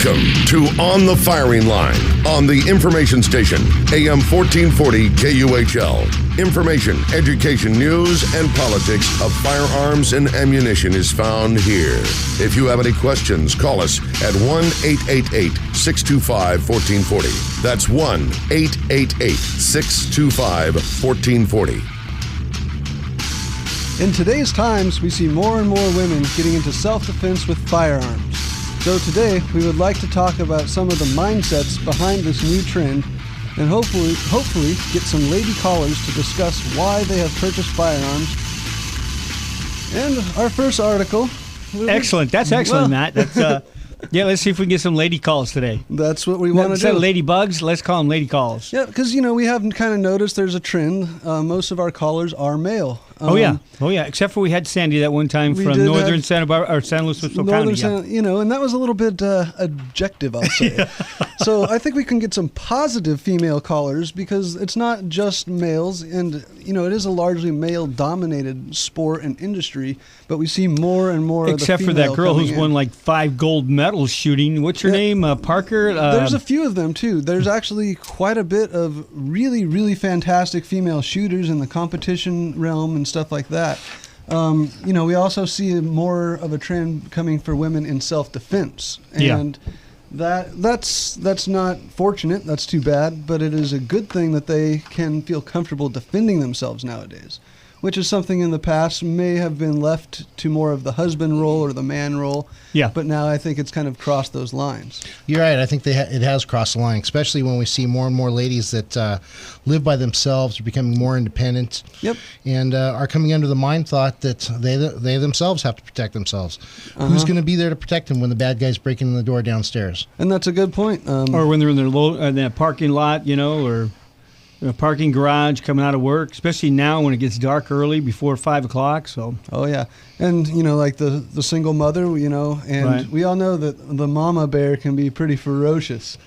Welcome to On the Firing Line on the information station, AM 1440 KUHL. Information, education, news, and politics of firearms and ammunition is found here. If you have any questions, call us at 1-888-625-1440. That's 1-888-625-1440. In today's times, we see more and more women getting into self-defense with firearms. So today, we would like to talk about some of the mindsets behind this new trend and hopefully get some lady callers to discuss why they have purchased firearms. And our first article... Excellent. That's excellent, Matt. That's, yeah, let's see if we can get some lady calls today. That's what we want to do. Instead of ladybugs, let's call them lady calls. Yeah, because, we have kind of noticed there's a trend. Most of our callers are male. Oh yeah. Except for we had Sandy that one time from northern Santa Barbara or San Luis Obispo County. And that was a little bit objective, I'll say. Yeah. So I think we can get some positive female callers because it's not just males, and it is a largely male-dominated sport and industry. But we see more and more. Except of the for that girl who's won like 5 gold medals shooting. What's her name? Parker. There's a few of them too. There's actually quite a bit of really, really fantastic female shooters in the competition realm and stuff like that. We also see more of a trend coming for women in self-defense, and that's not fortunate. That's too bad, but it is a good thing that they can feel comfortable defending themselves nowadays, which is something in the past may have been left to more of the husband role or the man role. Yeah. But now I think it's kind of crossed those lines. You're right. I think it has crossed the line, especially when we see more and more ladies that live by themselves, are becoming more independent. Yep. And are coming under the mind thought that they themselves have to protect themselves. Who's going to be there to protect them when the bad guy's breaking in the door downstairs? And that's a good point. Or when they're in their parking lot, or... a parking garage coming out of work, especially now when it gets dark early before 5 o'clock. So. Oh yeah, and like the single mother, and right. We all know that the mama bear can be pretty ferocious.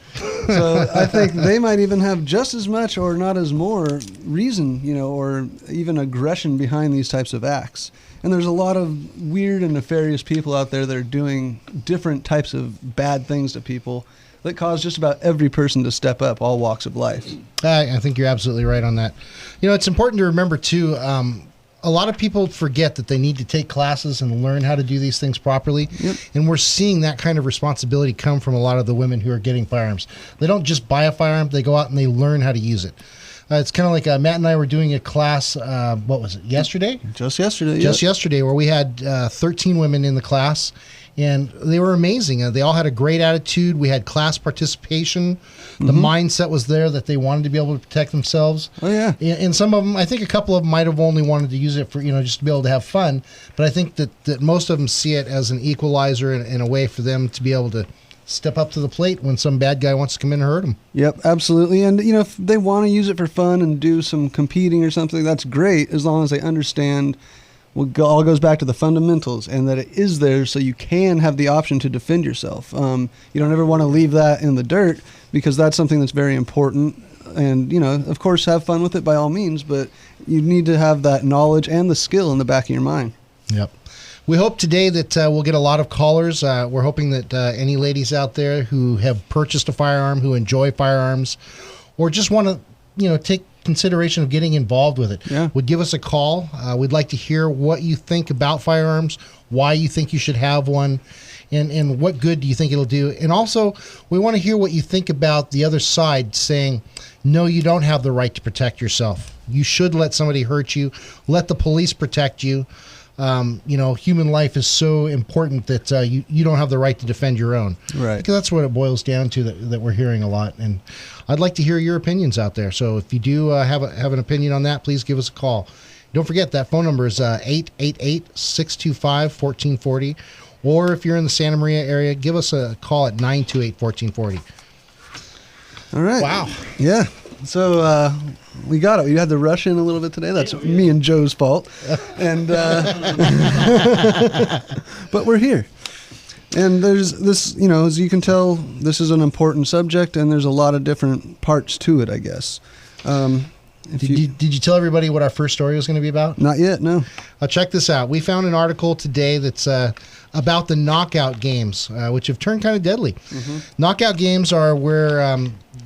So I think they might even have just as much, or not as more, reason, or even aggression behind these types of acts. And there's a lot of weird and nefarious people out there that are doing different types of bad things to people that cause just about every person to step up, all walks of life. I think you're absolutely right on that. It's important to remember, too, a lot of people forget that they need to take classes and learn how to do these things properly. Yep. And we're seeing that kind of responsibility come from a lot of the women who are getting firearms. They don't just buy a firearm, they go out and they learn how to use it. It's kind of like Matt and I were doing a class, what was it, yesterday? Just yesterday. Just yesterday, where we had 13 women in the class. And they were amazing. They all had a great attitude. We had class participation. The mindset was there that they wanted to be able to protect themselves. Oh, yeah. And some of them, I think a couple of them might have only wanted to use it for, just to be able to have fun. But I think that most of them see it as an equalizer and a way for them to be able to step up to the plate when some bad guy wants to come in and hurt them. Yep, absolutely. And, if they want to use it for fun and do some competing or something, that's great, as long as they understand. All goes back to the fundamentals, and that it is there so you can have the option to defend yourself. You don't ever want to leave that in the dirt, because that's something that's very important. And, of course, have fun with it by all means, but you need to have that knowledge and the skill in the back of your mind. Yep. We hope today that we'll get a lot of callers. We're hoping that any ladies out there who have purchased a firearm, who enjoy firearms, or just want to, take consideration of getting involved with it, would give us a call. We'd like to hear what you think about firearms, why you think you should have one, and what good do you think it'll do. And also, we want to hear what you think about the other side saying, no, you don't have the right to protect yourself. You should let somebody hurt you. Let the police protect you. Human life is so important that you don't have the right to defend your own. Right. Because that's what it boils down to, that we're hearing a lot. And I'd like to hear your opinions out there. So if you do have an opinion on that, please give us a call. Don't forget that phone number is 888-625-1440. Or if you're in the Santa Maria area, give us a call at 928-1440. All right. Wow. Yeah. So we got it. We had to rush in a little bit today. That's me and Joe's fault. And but we're here. And there's this, as you can tell, this is an important subject, and there's a lot of different parts to it, I guess. Did you tell everybody what our first story was going to be about? Not yet, no. Check this out. We found an article today that's about the knockout games, which have turned kind of deadly. Knockout games are where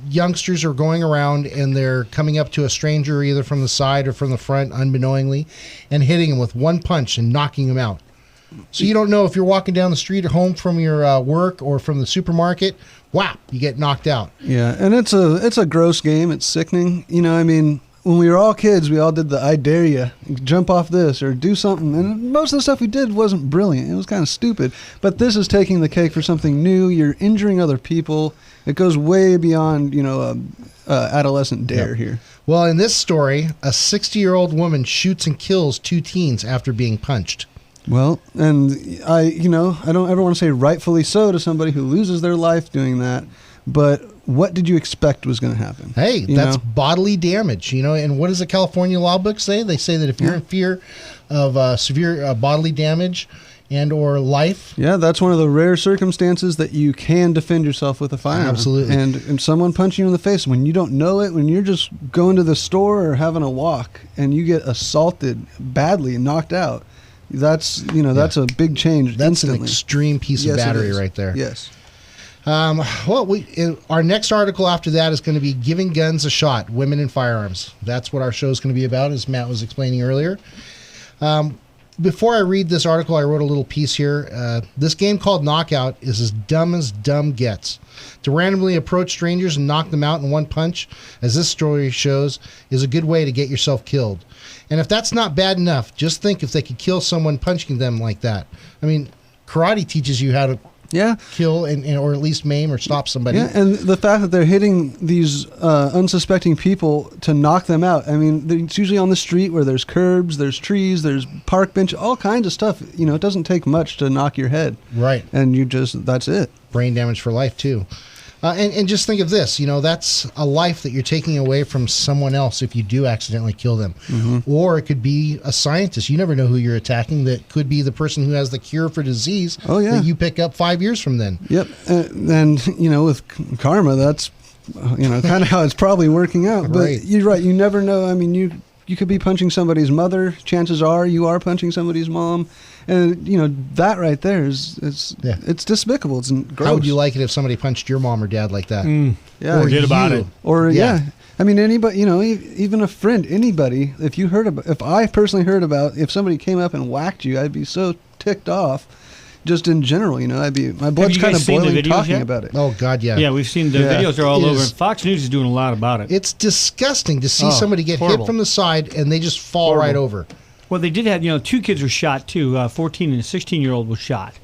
youngsters are going around and they're coming up to a stranger either from the side or from the front unbeknowingly and hitting them with one punch and knocking them out. So you don't know if you're walking down the street or home from your work or from the supermarket, whap, you get knocked out. Yeah, and it's a gross game. It's sickening. You know, I mean, when we were all kids, we all did the I dare you, jump off this or do something. And most of the stuff we did wasn't brilliant. It was kind of stupid. But this is taking the cake for something new. You're injuring other people. It goes way beyond, adolescent dare here. Well, in this story, a 60-year-old woman shoots and kills 2 teens after being punched. Well, and I don't ever want to say rightfully so to somebody who loses their life doing that. But what did you expect was going to happen? Hey, that's bodily damage, and what does the California law book say? They say that if you're in fear of severe bodily damage and or life. Yeah, that's one of the rare circumstances that you can defend yourself with a firearm. Absolutely. And someone punching you in the face when you don't know it, when you're just going to the store or having a walk and you get assaulted badly and knocked out, that's a big change. That's instantly. an extreme piece of battery right there. Yes. Our next article after that is going to be Giving Guns a Shot, Women in Firearms. That's what our show is going to be about, as Matt was explaining earlier. Before I read this article, I wrote a little piece here. This game called Knockout is as dumb gets. To randomly approach strangers and knock them out in one punch, as this story shows, is a good way to get yourself killed. And if that's not bad enough, just think if they could kill someone punching them like that. I mean, karate teaches you how to kill or at least maim or stop somebody. Yeah, and the fact that they're hitting these unsuspecting people to knock them out. I mean, it's usually on the street where there's curbs, there's trees, there's park bench, all kinds of stuff. It doesn't take much to knock your head. Right. And that's it. Brain damage for life, too. And just think of this, that's a life that you're taking away from someone else if you do accidentally kill them. Mm-hmm. Or it could be a scientist. You never know who you're attacking. That could be the person who has the cure for disease that you pick up 5 years from then. Yep. And with karma, that's, kind of how it's probably working out. But Right. You're right. You never know. I mean, you could be punching somebody's mother. Chances are you are punching somebody's mom. And, that right there is it's despicable. It's gross. How would you like it if somebody punched your mom or dad like that? Yeah. Forget about it. Or, I mean, anybody, even a friend, anybody, if I personally heard about, if somebody came up and whacked you, I'd be so ticked off. Just in general, my blood's kind of boiling talking about it. Oh, God, yeah. Yeah, we've seen the videos are all over. And Fox News is doing a lot about it. It's disgusting to see somebody get horrible. hit from the side and they just fall right over. Well, they did have, 2 kids were shot, too. 14 and a 16-year-old was shot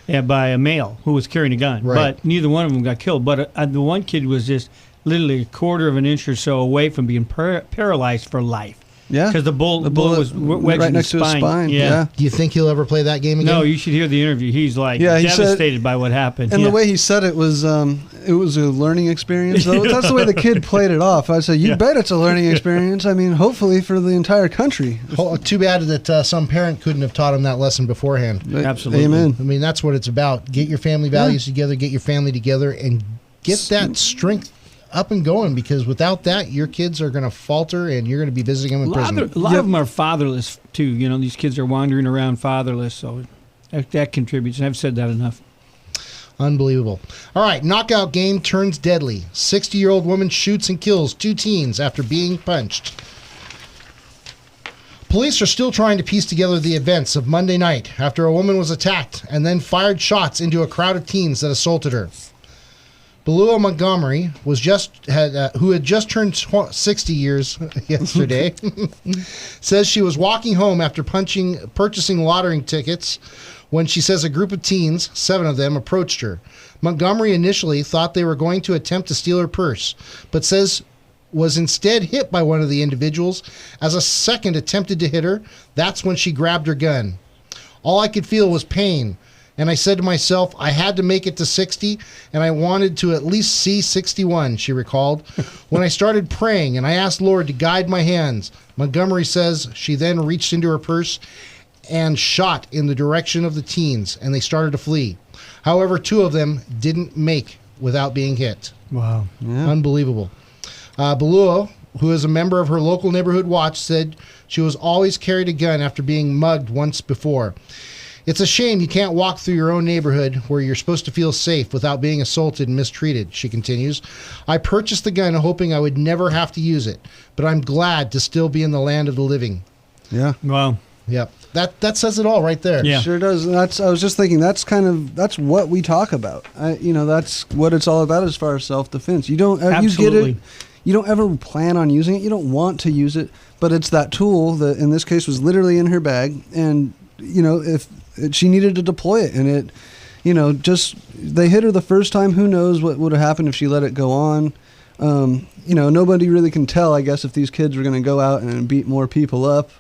by a male who was carrying a gun. Right. But neither one of them got killed. But the one kid was just literally a quarter of an inch or so away from being paralyzed for life. Yeah. Because the bullet was wedged right in next his to his spine. Yeah. Do you think he'll ever play that game again? No, you should hear the interview. He's like he devastated by what happened. And the way he said it was a learning experience. That's the way the kid played it off. I said, you bet it's a learning experience. I mean, hopefully for the entire country. Too bad that some parent couldn't have taught him that lesson beforehand. Absolutely. Amen. I mean, that's what it's about. Get your family values together, get your family together, and get that strength up and going, because without that, your kids are going to falter and you're going to be visiting them in prison. A lot of them are fatherless, too. These kids are wandering around fatherless, so that contributes. And I've said that enough. Unbelievable. All right, knockout game turns deadly. 60-year-old woman shoots and kills 2 teens after being punched. Police are still trying to piece together the events of Monday night after a woman was attacked and then fired shots into a crowd of teens that assaulted her. Belua Montgomery who had just turned 60 years yesterday, says she was walking home after purchasing lottery tickets when she says a group of teens, 7 of them, approached her. Montgomery initially thought they were going to attempt to steal her purse, but says was instead hit by one of the individuals. As a second attempted to hit her, that's when she grabbed her gun. All I could feel was pain. And I said to myself, I had to make it to 60, and I wanted to at least see 61, she recalled. When I started praying, and I asked Lord to guide my hands, Montgomery says she then reached into her purse and shot in the direction of the teens, and they started to flee. However, 2 of them didn't make without being hit. Wow. Yeah. Unbelievable. Belua who is a member of her local neighborhood watch, said she was always carried a gun after being mugged once before. It's a shame you can't walk through your own neighborhood where you're supposed to feel safe without being assaulted and mistreated, she continues. I purchased the gun hoping I would never have to use it, but I'm glad to still be in the land of the living. Yeah. Well, Yep. That says it all right there. Yeah. Sure does. And I was just thinking that's what we talk about. That's what it's all about as far as self-defense. You don't you get Absolutely. it. You don't ever plan on using it. You don't want to use it, but it's that tool that in this case was literally in her bag, and if she needed to deploy it, and it, just they hit her the first time. Who knows what would have happened if she let it go on? Nobody really can tell, I guess, if these kids were going to go out and beat more people up.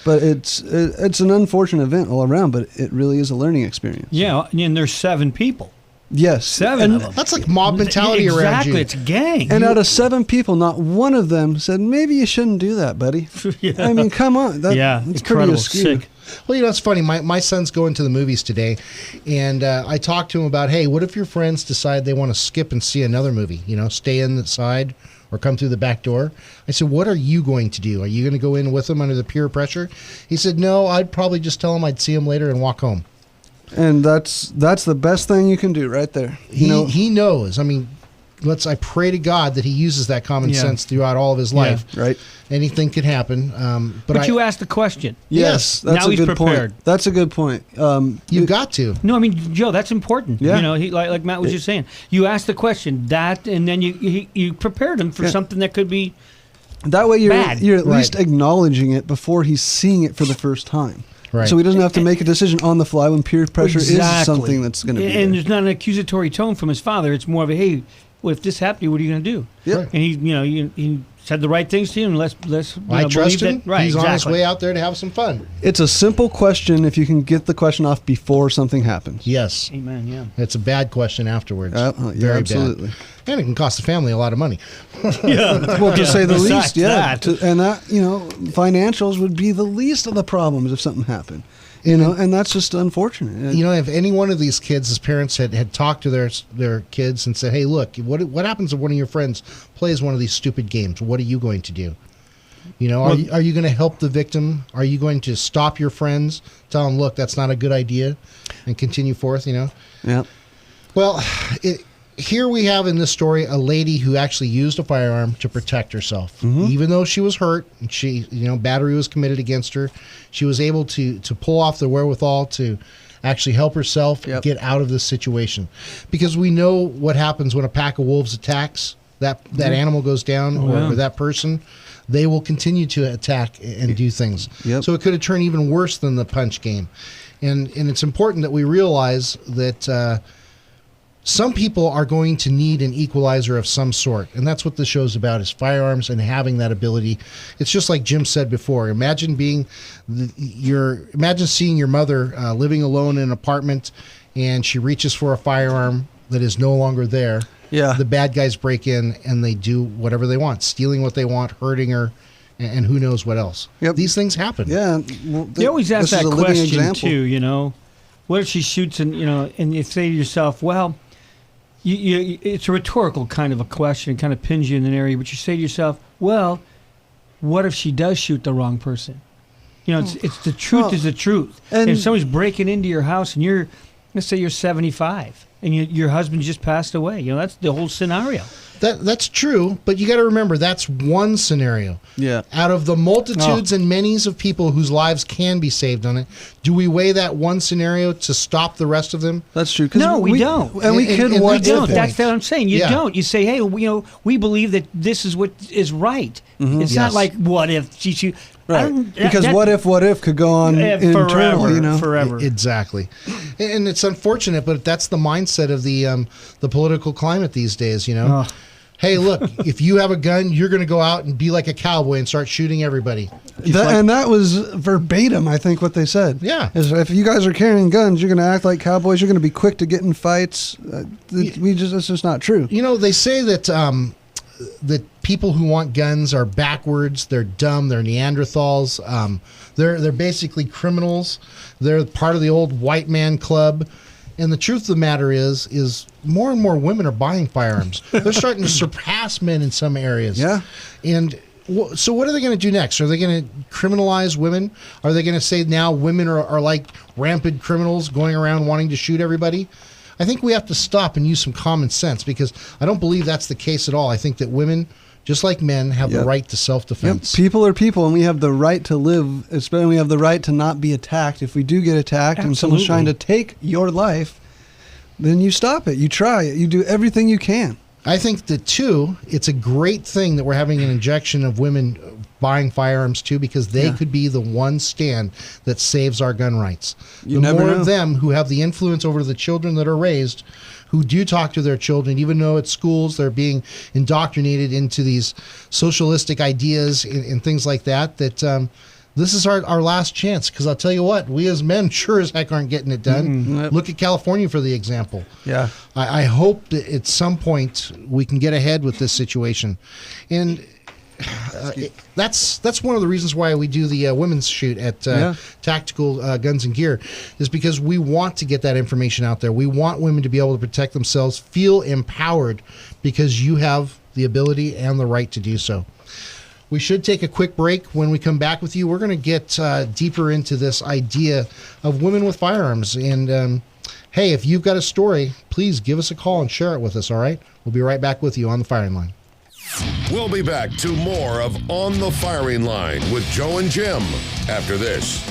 But it's an unfortunate event all around, but it really is a learning experience. yeah, and there's 7 people. Yes. 7 of them. That's like mob mentality around Exactly, you. it's a gang. And out of 7 people, not one of them said, maybe you shouldn't do that, buddy. Yeah. I mean, come on. That's pretty incredible, askew. sick. Well, it's funny. My son's going to the movies today, and I talked to him about, hey, what if your friends decide they want to skip and see another movie? Stay inside or come through the back door. I said, what are you going to do? Are you going to go in with them under the peer pressure? He said, no, I'd probably just tell them I'd see them later and walk home. And that's the best thing you can do right there. He knows. I mean, I pray to God that he uses that common Yeah. sense throughout all of his life. Right. Anything could happen. But you asked the question. Yes. That's Now a he's good prepared. point. That's a good point. You've got to. No, I mean, Joe, that's important. Yeah. Like Matt was just saying. You asked the question, and then you prepared him for Yeah. something that could be That way Bad. you're at Right. least acknowledging it before he's seeing it for the first time. Right. So he doesn't have to make a decision on the fly when peer pressure is something that's going to be And there. there's not an accusatory tone from his father. It's more of a, hey, well, if this happened to you, what are you going to do? Yep. Right. And he said the right things to you, and let's I trust believe him. that. Right, He's on his exactly. way out there to have some fun. It's a simple question if you can get the question off before something happens. Yes. Amen. Yeah. It's a bad question afterwards. Yeah, Very absolutely. bad. And it can cost the family a lot of money. Yeah. Well, to say the Besides least, yeah. that. And that, financials would be the least of the problems if something happened. And that's just unfortunate. If any one of these kids, his parents had talked to their kids and said, hey, look, what happens if one of your friends plays one of these stupid games? What are you going to do? Are you going to help the victim? Are you going to stop your friends, tell them, look, that's not a good idea, and continue forth, Yeah. Well, here we have in this story a lady who actually used a firearm to protect herself. Mm-hmm. Even though she was hurt, and battery was committed against her, she was able to pull off the wherewithal to actually help herself get out of this situation. Because we know what happens when a pack of wolves attacks, that animal goes down, or that person, they will continue to attack and do things. Yep. So it could have turned even worse than the punch game. And it's important that we realize that some people are going to need an equalizer of some sort, and that's what the show's about, is firearms and having that ability. It's just like Jim said before. Imagine seeing your mother living alone in an apartment, and she reaches for a firearm that is no longer there. Yeah. The bad guys break in and they do whatever they want, stealing what they want, hurting her, and who knows what else. Yep. These things happen. Yeah. Well, You always ask this is that a living question example. too. What if she shoots and you say to yourself, well, it's a rhetorical kind of a question, kind of pins you in an area, but you say to yourself, well, what if she does shoot the wrong person? It's the truth Well, is the truth. and- if somebody's breaking into your house and let's say you're 75 and your husband just passed away, that's the whole scenario. That's true, but you got to remember that's one scenario. Yeah. Out of the multitudes and many's of people whose lives can be saved on it, do we weigh that one scenario to stop the rest of them? That's true. 'Cause No, we don't. And we And- could and what You that's the don't. point. That's what I'm saying. You Yeah. don't. You say, hey, we believe that this is what is right. It's not Yes. like, what if she I Right. don't- Because that- what if could go on internally, forever. Exactly. And it's unfortunate, but that's the mindset of the political climate these days, Ugh. Hey, look, if you have a gun, you're going to go out and be like a cowboy and start shooting everybody. And that was verbatim, I think, what they said. Yeah. Is if you guys are carrying guns, you're going to act like cowboys. You're going to be quick to get in fights. It's just not true. They say that that people who want guns are backwards. They're dumb. They're Neanderthals. They're basically criminals. They're part of the old white man club. And the truth of the matter is more and more women are buying firearms. They're starting to surpass men in some areas. Yeah. And So what are they going to do next? Are they going to criminalize women? Are they going to say now women are like rampant criminals going around wanting to shoot everybody? I think we have to stop and use some common sense, because I don't believe that's the case at all. I think that women, just like men, have the right to self-defense. People are people, and we have the right to live, especially we have the right to not be attacked. If we do get attacked and someone's trying to take your life, then you stop it. You try it. You do everything you can. I think that, too, it's a great thing that we're having an injection of women buying firearms, too, because they could be the one stand that saves our gun rights. The more of them who have the influence over the children that are raised, who do talk to their children, even though at schools they're being indoctrinated into these socialistic ideas and things like that, this is our last chance, because I'll tell you what, we as men sure as heck aren't getting it done. Mm-hmm. Look at California for the example. Yeah, I hope that at some point we can get ahead with this situation, and that's one of the reasons why we do the women's shoot at Tactical Guns and Gear, is because we want to get that information out there. We want women to be able to protect themselves, feel empowered, because you have the ability and the right to do so. We should take a quick break. When we come back with you, we're going to get deeper into this idea of women with firearms. And hey, if you've got a story, please give us a call and share it with us, all right? We'll be right back with you on the firing line. We'll be back to more of On the Firing Line with Joe and Jim after this.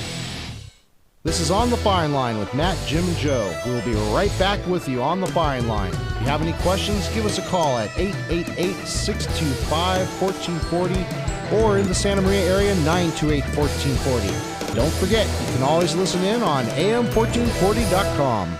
This is On the Firing Line with Matt, Jim, and Joe. We will be right back with you on the firing line. If you have any questions, give us a call at 888-625-1440 or in the Santa Maria area, 928-1440. Don't forget, you can always listen in on am1440.com.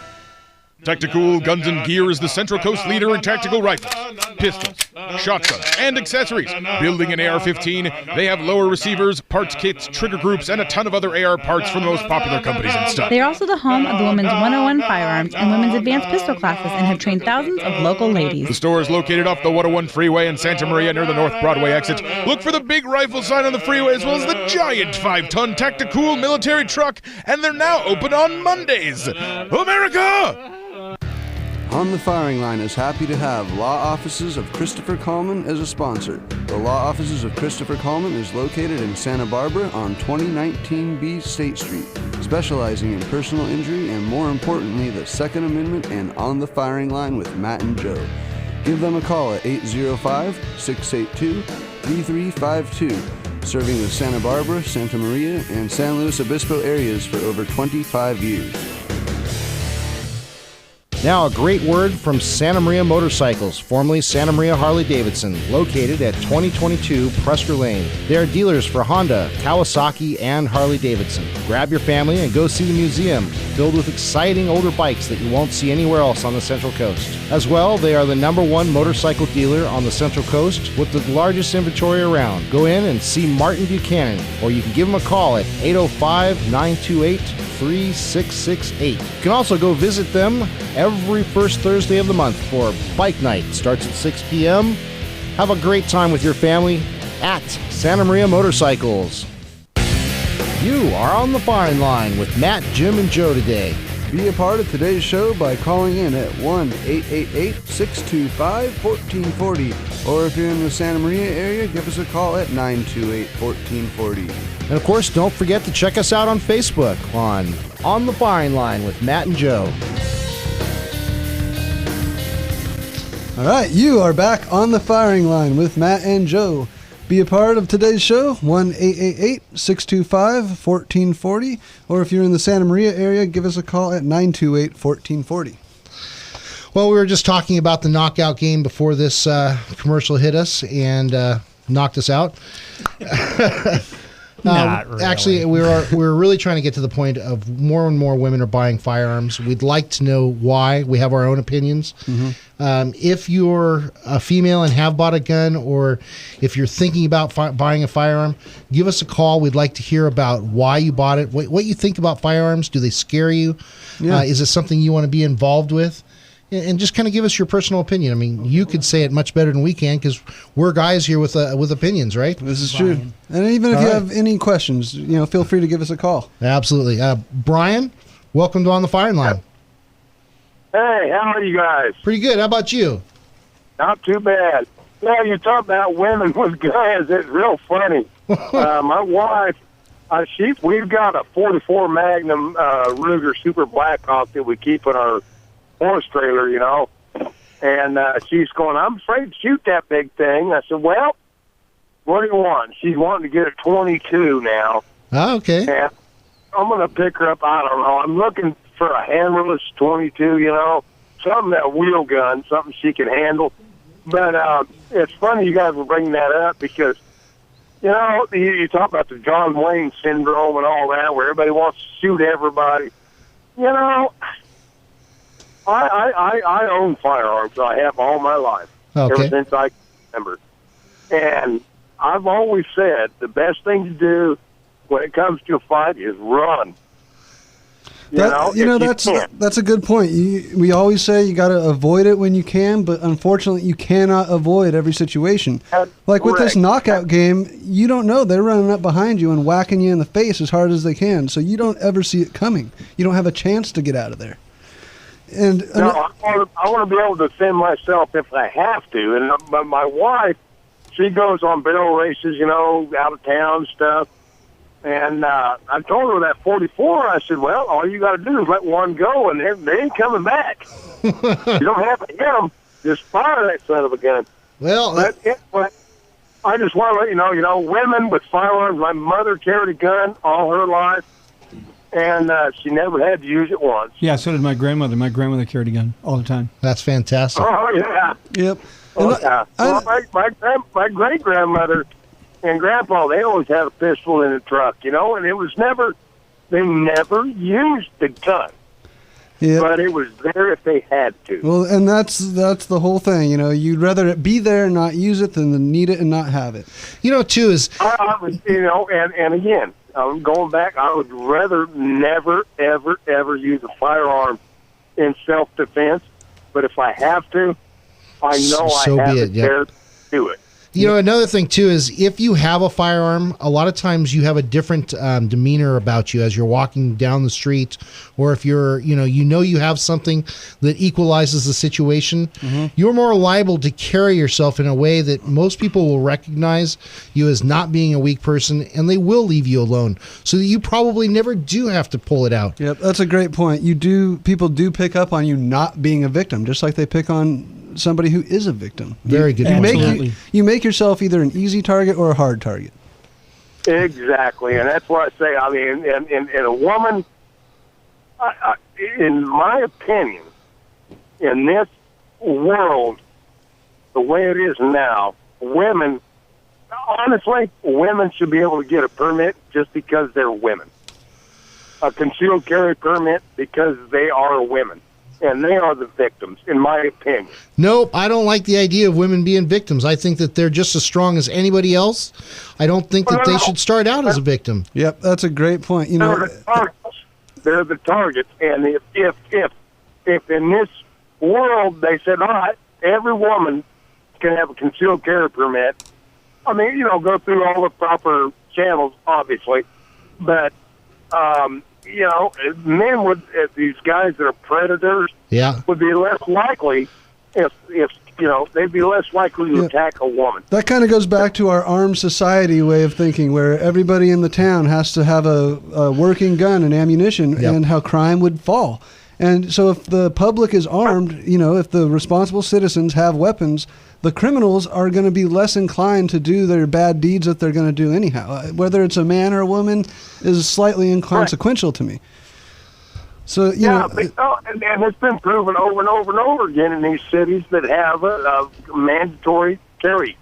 Tactical Guns and Gear is the Central Coast leader in tactical rifles, pistols, shotguns, and accessories. Building an AR-15, they have lower receivers, parts kits, trigger groups, and a ton of other AR parts from the most popular companies and stuff. They are also the home of the Women's 101 Firearms and Women's Advanced Pistol classes and have trained thousands of local ladies. The store is located off the 101 freeway in Santa Maria near the North Broadway exit. Look for the big rifle sign on the freeway as well as the giant 5-ton Tactical military truck, and they're now open on Mondays. America! On the Firing Line is happy to have Law Offices of Christopher Coleman as a sponsor. The Law Offices of Christopher Coleman is located in Santa Barbara on 2019B State Street, specializing in personal injury and, more importantly, the Second Amendment and On the Firing Line with Matt and Joe. Give them a call at 805-682-3352, serving the Santa Barbara, Santa Maria, and San Luis Obispo areas for over 25 years. Now, a great word from Santa Maria Motorcycles, formerly Santa Maria Harley-Davidson, located at 2022 Prescott Lane. They are dealers for Honda, Kawasaki, and Harley-Davidson. Grab your family and go see the museum, filled with exciting older bikes that you won't see anywhere else on the Central Coast. As well, they are the #1 motorcycle dealer on the Central Coast with the largest inventory around. Go in and see Martin Buchanan, or you can give him a call at 805-928-3668. You can also go visit them every first Thursday of the month for Bike Night. It starts at 6 p.m. Have a great time with your family at Santa Maria Motorcycles. You are on the Firing Line with Matt, Jim, and Joe today. Be a part of today's show by calling in at 1-888-625-1440. Or if you're in the Santa Maria area, give us a call at 928-1440. And of course, don't forget to check us out on Facebook on the Firing Line with Matt and Joe. All right, you are back on the Firing Line with Matt and Joe. Be a part of today's show, 1-888-625-1440. Or if you're in the Santa Maria area, give us a call at 928-1440. Well, we were just talking about the knockout game before this commercial hit us and knocked us out. Not really. Actually, we're really trying to get to the point of more and more women are buying firearms. We'd like to know why. We have our own opinions. Mm-hmm. If you're a female and have bought a gun, or if you're thinking about buying a firearm, give us a call. We'd like to hear about why you bought it, what you think about firearms. Do they scare you? Yeah. Is it something you want to be involved with? And just kind of give us your personal opinion. I mean, you could say it much better than we can because we're guys here with opinions, right? This is true. And even if you have any questions, feel free to give us a call. Absolutely. Brian, welcome to On the Firing Line. Hey, how are you guys? Pretty good. How about you? Not too bad. Yeah, you talk about women with guns. It's real funny. My wife, we've got a 44 Magnum Ruger Super Blackhawk that we keep in our horse trailer, you know. And she's going, I'm afraid to shoot that big thing. I said, well, what do you want? She's wanting to get a 22 now. Oh, okay. And I'm going to pick her up, I don't know. I'm looking for a handleless 22, you know, something that wheel gun, something she can handle. But it's funny you guys were bringing that up because, you know, you talk about the John Wayne syndrome and all that, where everybody wants to shoot everybody. You know, I own firearms. I have all my life, ever since I can remember. And I've always said the best thing to do when it comes to a fight is run. That's a good point. We always say you got to avoid it when you can, but unfortunately, you cannot avoid every situation. Like with this knockout game, you don't know they're running up behind you and whacking you in the face as hard as they can, so you don't ever see it coming. You don't have a chance to get out of there. And I want to be able to defend myself if I have to. And my wife, she goes on barrel races, you know, out of town stuff. And I told her that 44, I said, well, all you got to do is let one go, and they ain't coming back. You don't have to hit them. Just fire that son of a gun. Well, but I just want to let you know, women with firearms, my mother carried a gun all her life, and she never had to use it once. Yeah, so did my grandmother. My grandmother carried a gun all the time. That's fantastic. Oh, yeah. Yep. Oh, yeah. Well, my great-grandmother and Grandpa, they always had a pistol in the truck, you know, and they never used the gun. Yep. But it was there if they had to. Well, and that's the whole thing, you know. You'd rather it be there and not use it than to need it and not have it. You know, too, is... and again, going back, I would rather never, ever, ever use a firearm in self-defense. But if I have to, I know So I have be it it, yep. there to do it. You know, another thing, too, is if you have a firearm, a lot of times you have a different demeanor about you as you're walking down the street, or if you're, you know you have something that equalizes the situation, you're more liable to carry yourself in a way that most people will recognize you as not being a weak person, and they will leave you alone, so that you probably never do have to pull it out. Yep, that's a great point. People do pick up on you not being a victim, just like they pick on somebody who is a victim. Very good. You make yourself either an easy target or a hard target. Exactly, and that's what I say. I mean, in a woman, in my opinion, in this world, the way it is now, women should be able to get a permit just because they're women. A concealed carry permit because they are women. And they are the victims, in my opinion. Nope, I don't like the idea of women being victims. I think that they're just as strong as anybody else. I don't think that they should start out as a victim. Yep, that's a great point. You know, they're the targets. And if in this world they said, all right, every woman can have a concealed carry permit, I mean, you know, go through all the proper channels, obviously, but you know, men would, these guys that are predators, would be less likely if you know, they'd be less likely to attack a woman. That kind of goes back to our armed society way of thinking, where everybody in the town has to have a working gun and ammunition, and how crime would fall. And so if the public is armed, you know, if the responsible citizens have weapons, the criminals are going to be less inclined to do their bad deeds that they're going to do anyhow. Whether it's a man or a woman is slightly inconsequential to me. So, you know, and it's been proven over and over and over again in these cities that have a mandatory carry.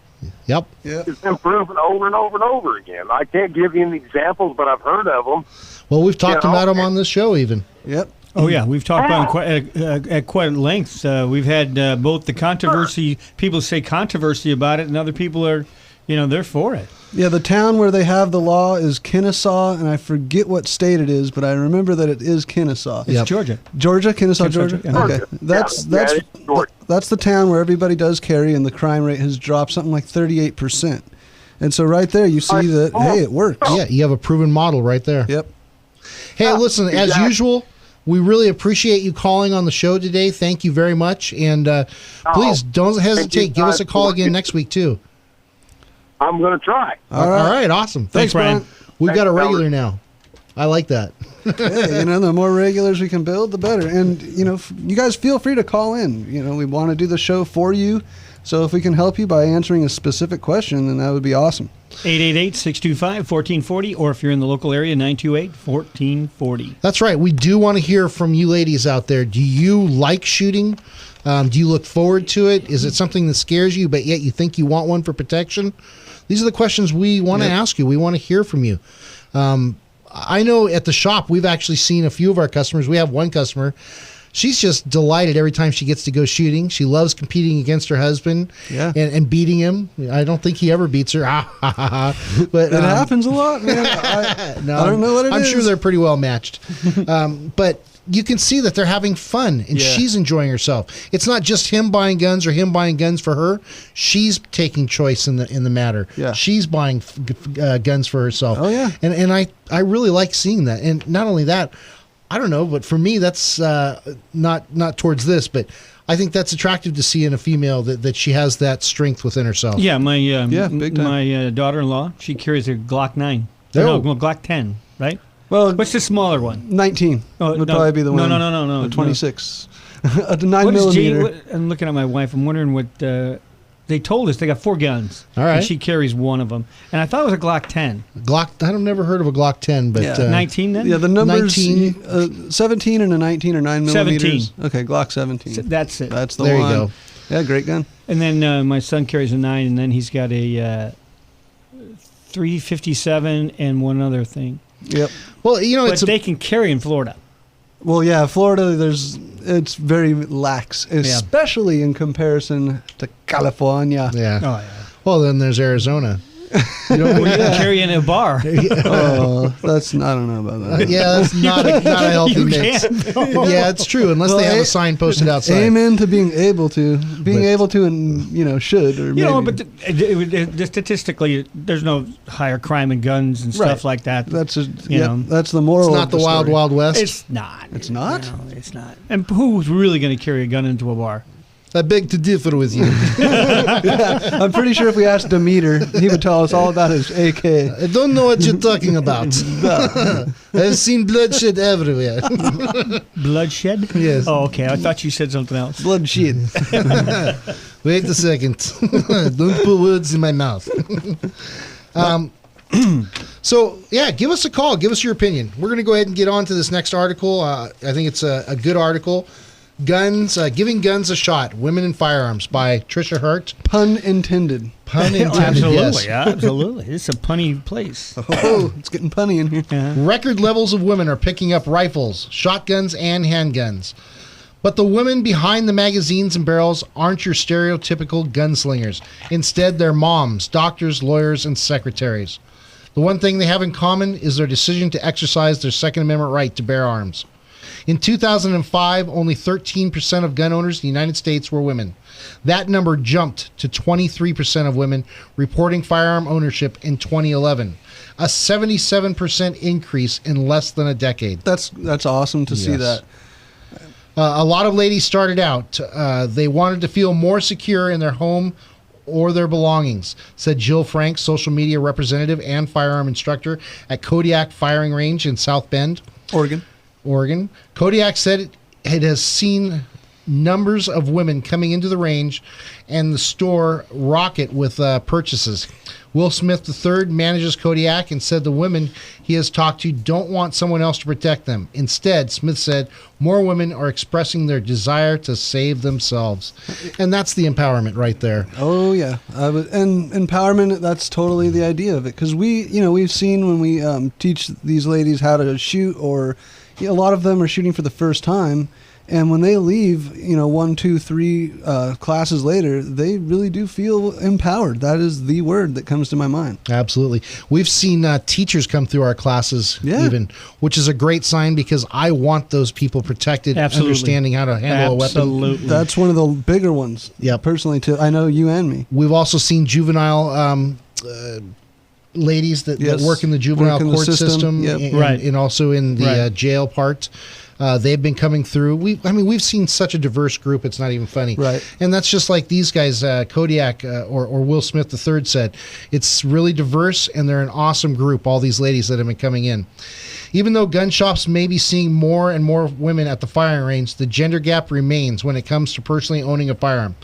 Yep. It's been proven over and over and over again. I can't give you any examples, but I've heard of them. Well, we've talked about them on this show even. Yep. Oh, yeah. We've talked about them at quite length. We've had both the controversy, people say controversy about it, and other people are, you know, they're for it. Yeah, the town where they have the law is Kennesaw, and I forget what state it is, but I remember that it is Kennesaw. It's Georgia. Kennesaw, Georgia? Yeah. Okay. That's the town where everybody does carry, and the crime rate has dropped something like 38%. And so right there, you see that, hey, it works. Yeah, you have a proven model right there. Yep. Hey, listen, as usual, We really appreciate you calling on the show today. Thank you very much. And please don't hesitate. Give us a call again next week, too. I'm going to try. All right. Awesome. Thanks, Brian. We've got a Thanks, regular now. I like that. Hey, the more regulars we can build, the better. And, you guys feel free to call in. We want to do the show for you. So if we can help you by answering a specific question, then that would be awesome. 888-625-1440, or if you're in the local area, 928-1440. That's right. We do want to hear from you ladies out there. Do you like shooting? Do you look forward to it? Is it something that scares you, but yet you think you want one for protection? These are the questions we want to ask you. We want to hear from you. I know at the shop, we've actually seen a few of our customers. We have one customer. She's just delighted every time she gets to go shooting. She loves competing against her husband and beating him. I don't think he ever beats her. But it happens a lot, man. I don't know what it is. I'm sure they're pretty well matched. But you can see that they're having fun, and she's enjoying herself. It's not just him buying guns or him buying guns for her. She's taking choice in the matter. Yeah. She's buying guns for herself. Oh, yeah. And I really like seeing that. And not only that, I don't know, but for me, that's not towards this, but I think that's attractive to see in a female that she has that strength within herself. Yeah, my big time. my daughter-in-law, she carries a Glock 9. Oh. No, Glock 10, right? Well, What's the smaller one? 19 Oh, would no. probably be the one. No. The 26. The 9 What is Jane? millimeter. I'm looking at my wife. I'm wondering what they told us. They got 4 guns. All right. And she carries one of them. And I thought it was a Glock 10. I've never heard of a Glock 10, but 19 then? Yeah, the numbers 19. 17 and a 19 are 9 millimeters. 17. Okay, Glock 17. That's it. That's the there one. you go. Yeah, great gun. And then my son carries a 9, and then he's got a 357 and one other thing. Yep. Well, But they can carry in Florida. Well, yeah, Florida, it's very lax, especially in comparison to California. Yeah. Oh, yeah. Well, then there's Arizona. You can carry in a bar. Oh, I don't know about that. Yeah, that's not a healthy You mix. can. Yeah, it's true, unless they have a sign posted outside. Amen to being able to, and should or maybe. But statistically, there's no higher crime in guns and stuff like that. That's know. that's the moral. It's not of the Wild story. Wild West. It's not. It's not? No, it's not. And who's really going to carry a gun into a bar? I beg to differ with you. I'm pretty sure if we asked Demeter, he would tell us all about his AK. I don't know what you're talking about. I've seen bloodshed everywhere. Bloodshed? Yes. Oh, okay. I thought you said something else. Bloodshed. Wait a second. Don't put words in my mouth. So, give us a call. Give us your opinion. We're going to go ahead and get on to this next article. I think it's a good article. Guns, Giving Guns a Shot, Women in Firearms by Tricia Hurt. Pun intended. Pun intended, Absolutely, yes. absolutely. It's a punny place. Oh, it's getting punny in here. Record levels of women are picking up rifles, shotguns, and handguns. But the women behind the magazines and barrels aren't your stereotypical gunslingers. Instead, they're moms, doctors, lawyers, and secretaries. The one thing they have in common is their decision to exercise their Second Amendment right to bear arms. In 2005, only 13% of gun owners in the United States were women. That number jumped to 23% of women reporting firearm ownership in 2011, a 77% increase in less than a decade. That's awesome to see that. A lot of ladies started out. They wanted to feel more secure in their home or their belongings, said Jill Frank, social media representative and firearm instructor at Kodiak Firing Range in South Bend, Oregon. Kodiak said it has seen numbers of women coming into the range and the store rocket with purchases. Will Smith III manages Kodiak and said the women he has talked to don't want someone else to protect them. Instead, Smith said, more women are expressing their desire to save themselves. And that's the empowerment right there. Oh, yeah. And empowerment, that's totally the idea of it. Because we've seen when we teach these ladies how to shoot, or a lot of them are shooting for the first time. And when they leave, 1, 2, 3 classes later, they really do feel empowered. That is the word that comes to my mind. Absolutely. We've seen teachers come through our classes even, which is a great sign because I want those people protected, understanding how to handle a weapon. Absolutely. That's one of the bigger ones. Yeah. Personally, too. I know you and me. We've also seen juvenile ladies that work in the juvenile court system, Yep. and also in the jail part. They've been coming through. We've seen such a diverse group. It's not even funny. Right. And that's just like these guys, Kodiak or Will Smith III said. It's really diverse, and they're an awesome group, all these ladies that have been coming in. Even though gun shops may be seeing more and more women at the firing range, the gender gap remains when it comes to personally owning a firearm.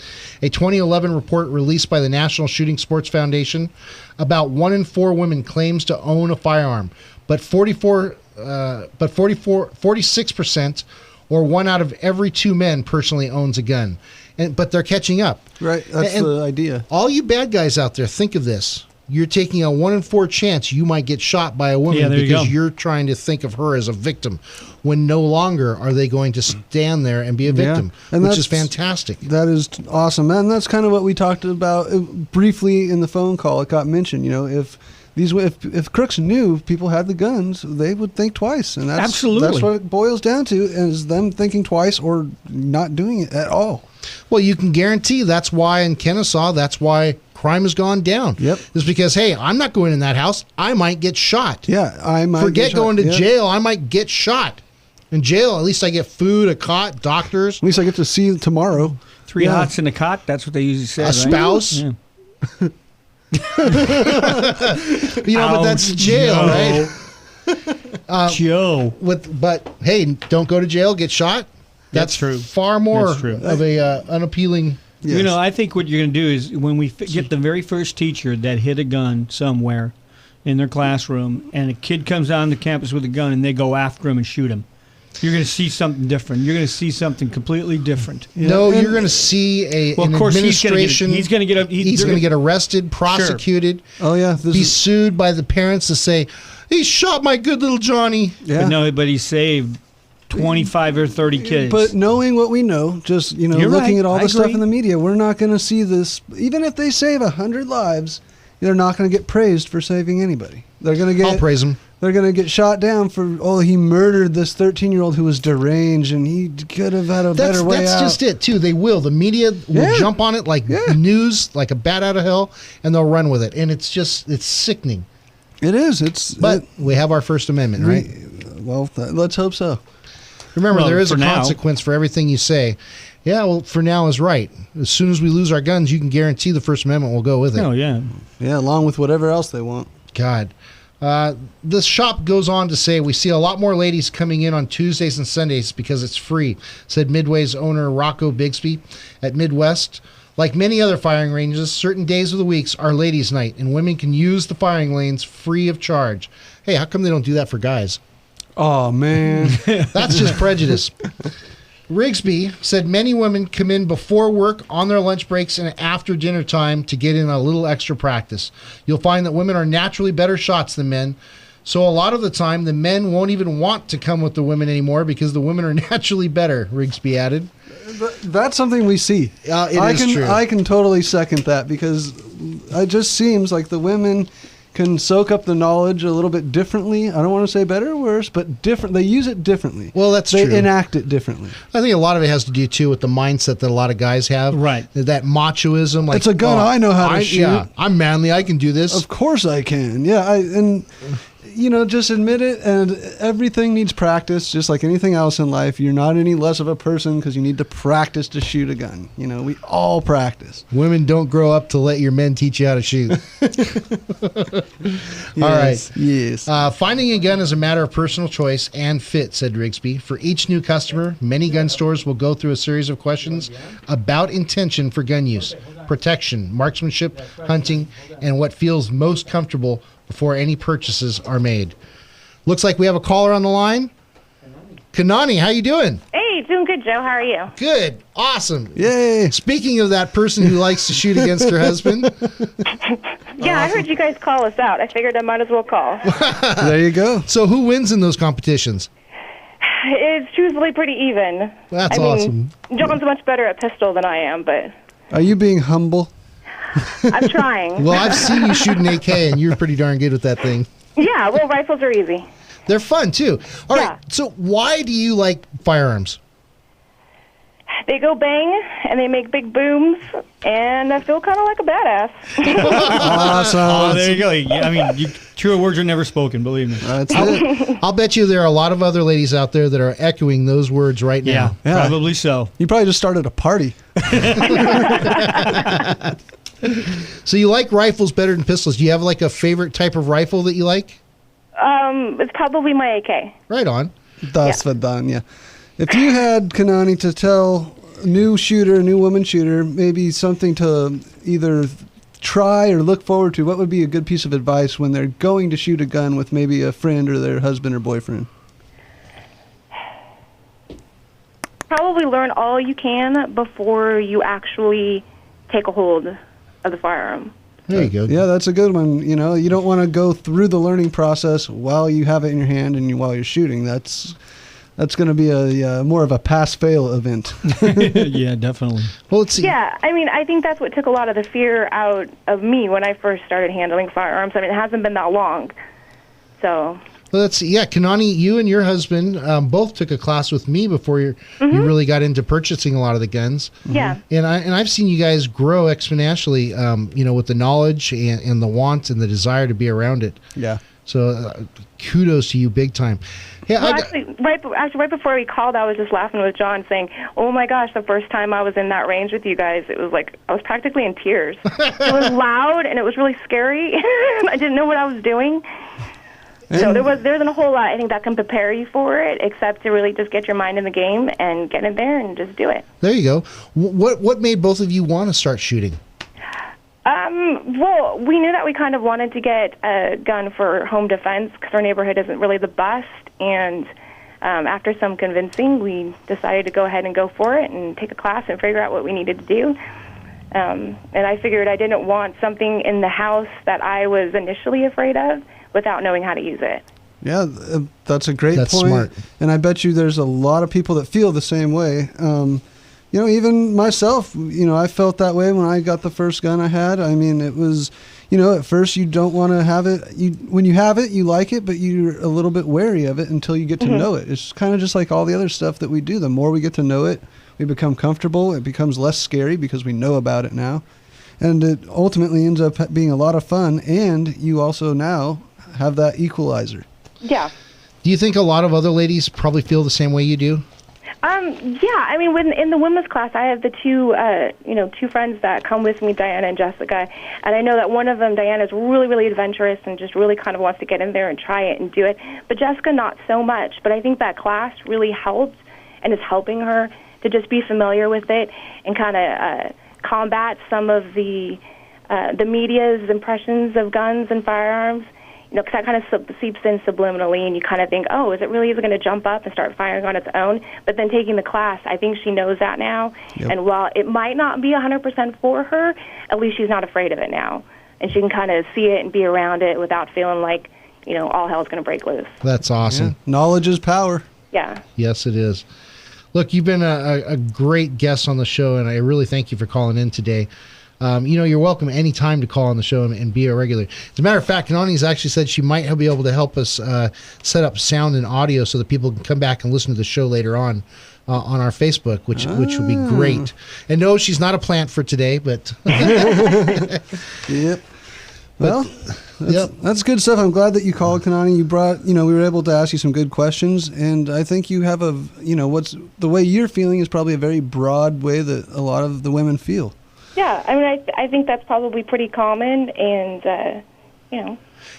A 2011 report released by the National Shooting Sports Foundation, about 1 in 4 women claims to own a firearm, but 46%, or 1 out of every 2 men, personally owns a gun. But they're catching up. Right. That's the idea. All you bad guys out there, think of this. You're taking a 1 in 4 chance you might get shot by a woman because you're trying to think of her as a victim, when no longer are they going to stand there and be a victim, which is fantastic. That is awesome. And that's kind of what we talked about briefly in the phone call. It got mentioned, if crooks knew people had the guns, they would think twice. And that's what it boils down to, is them thinking twice or not doing it at all. Well, you can guarantee that's why in Kennesaw, that's why crime has gone down. Yep. It's because, hey, I'm not going in that house. I might get shot. Yeah, I might Forget get shot. going to jail. I might get shot. In jail, at least I get food, a cot, doctors. At least I get to see tomorrow. 3 hots in a cot. That's what they usually say. A spouse. Yeah. But that's jail, right? Joe. But hey, don't go to jail, get shot. That's true. Far more That's true. of a unappealing. Yes. I think what you're going to do is when we get the very first teacher that hit a gun somewhere in their classroom, and a kid comes on the campus with a gun and they go after him and shoot him, you're going to see something different. You're going to see something completely different. Yeah. No, you're going to see an administration. He's going to get arrested, prosecuted. Sure. Oh yeah, be sued by the parents to say he shot my good little Johnny. Yeah. But he saved 25 or 30 kids. But knowing what we know, just looking at all the stuff in the media, we're not going to see this. Even if they save 100 lives, they're not going to get praised for saving anybody. They're going to get. I'll praise them. They're going to get shot down for, he murdered this 13-year-old who was deranged, and he could have had a better way out. That's just it, too. They will. The media will jump on it like news, like a bat out of hell, and they'll run with it. And it's sickening. It is. But we have our First Amendment, right? Let's hope so. Remember, there is a consequence for everything you say. Yeah, well, for now is right. As soon as we lose our guns, you can guarantee the First Amendment will go with it. Oh, yeah. Yeah, along with whatever else they want. God. This shop goes on to say, we see a lot more ladies coming in on Tuesdays and Sundays because it's free, said Midway's owner Rocco Bigsby at Midwest. Like many other firing ranges, certain days of the weeks are ladies' night, and women can use the firing lanes free of charge. Hey, how come they don't do that for guys? Oh, man. That's just prejudice. Rigsby said many women come in before work, on their lunch breaks, and after dinner time to get in a little extra practice. You'll find that women are naturally better shots than men, so a lot of the time the men won't even want to come with the women anymore because the women are naturally better, Rigsby added. That's something we see. It is true. I can totally second that because it just seems like the women can soak up the knowledge a little bit differently. I don't want to say better or worse, but different. They use it differently. Well, that's true. They enact it differently. I think a lot of it has to do, too, with the mindset that a lot of guys have. Right. That machoism. Like, it's a gun I know how to shoot. Yeah, I'm manly. I can do this. Of course I can. Yeah, just admit it, and everything needs practice, just like anything else in life. You're not any less of a person because you need to practice to shoot a gun. We all practice. Women don't grow up to let your men teach you how to shoot. All right. Yes. Finding a gun is a matter of personal choice and fit, said Rigsby. For each new customer, many gun stores will go through a series of questions about intention for gun use, protection, marksmanship, hunting, and what feels most comfortable before any purchases are made. Looks like we have a caller on the line. Kanani, how you doing? Hey, doing good, Joe. How are you? Good. Awesome. Yay. Speaking of that person who likes to shoot against her husband. Yeah, I heard you guys call us out. I figured I might as well call. There you go. So who wins in those competitions? It's truthfully pretty even. That's awesome. John's much better at pistol than I am, but... Are you being humble? I'm trying. Well, I've seen you shoot an AK, and you're pretty darn good with that thing. Yeah, well, rifles are easy. They're fun, too. All right, so why do you like firearms? They go bang, and they make big booms, and I feel kind of like a badass. Awesome. Oh, there you go. I mean, truer words are never spoken, believe me. That's it. I'll bet you there are a lot of other ladies out there that are echoing those words right now. Yeah. Probably so. You probably just started a party. So you like rifles better than pistols. Do you have like a favorite type of rifle that you like? It's probably my AK. Right on. Das Vidanya. If you had, Kanani, to tell a new woman shooter, maybe something to either try or look forward to, what would be a good piece of advice when they're going to shoot a gun with maybe a friend or their husband or boyfriend? Probably learn all you can before you actually take a hold of the firearm. There you go. Yeah, that's a good one. You know, you don't want to go through the learning process while you have it in your hand and while you're shooting. That's going to be a more of a pass-fail event. Yeah, definitely. Well, let's see. Yeah, I mean, I think that's what took a lot of the fear out of me when I first started handling firearms. I mean, it hasn't been that long. So... Well, let's see. Yeah, Kanani, you and your husband both took a class with me before you really got into purchasing a lot of the guns. Yeah. And I've seen you guys grow exponentially, with the knowledge and the want and the desire to be around it. Yeah. So kudos to you big time. Yeah, well, actually, right before we called, I was just laughing with John saying, oh, my gosh, the first time I was in that range with you guys, it was like I was practically in tears. It was loud, and it was really scary. I didn't know what I was doing. So there isn't a whole lot I think that can prepare you for it, except to really just get your mind in the game and get in there and just do it. There you go. What made both of you want to start shooting? Well, we knew that we kind of wanted to get a gun for home defense because our neighborhood isn't really the best, and after some convincing, we decided to go ahead and go for it and take a class and figure out what we needed to do. And I figured I didn't want something in the house that I was initially afraid of without knowing how to use it. Yeah, that's a great point. Smart. And I bet you there's a lot of people that feel the same way. Even myself, I felt that way when I got the first gun I had. I mean, it was, at first you don't want to have it. When you have it, you like it, but you're a little bit wary of it until you get to know it. It's kind of just like all the other stuff that we do. The more we get to know it, we become comfortable. It becomes less scary because we know about it now. And it ultimately ends up being a lot of fun. And you also now have that equalizer. Yeah. Do you think a lot of other ladies probably feel the same way you do? Yeah. I mean, in the women's class, I have the two friends that come with me, Diana and Jessica, and I know that one of them, Diana, is really, really adventurous and just really kind of wants to get in there and try it and do it. But Jessica, not so much. But I think that class really helps and is helping her to just be familiar with it and kind of combat some of the media's impressions of guns and firearms. Because that kind of seeps in subliminally, and you kind of think, oh, is it going to jump up and start firing on its own? But then taking the class, I think she knows that now. Yep. And while it might not be 100% for her, at least she's not afraid of it now. And she can kind of see it and be around it without feeling like, all hell's going to break loose. That's awesome. Yeah. Knowledge is power. Yeah. Yes, it is. Look, you've been a great guest on the show, and I really thank you for calling in today. You're welcome anytime to call on the show and be a regular. As a matter of fact, Kanani's actually said she might be able to help us set up sound and audio so that people can come back and listen to the show later on our Facebook, which would be great. And no, she's not a plant for today, but... Yep. Well, that's good stuff. I'm glad that you called, Kanani. You brought, we were able to ask you some good questions, and I think you have what's the way you're feeling is probably a very broad way that a lot of the women feel. Yeah, I mean, I think that's probably pretty common, and,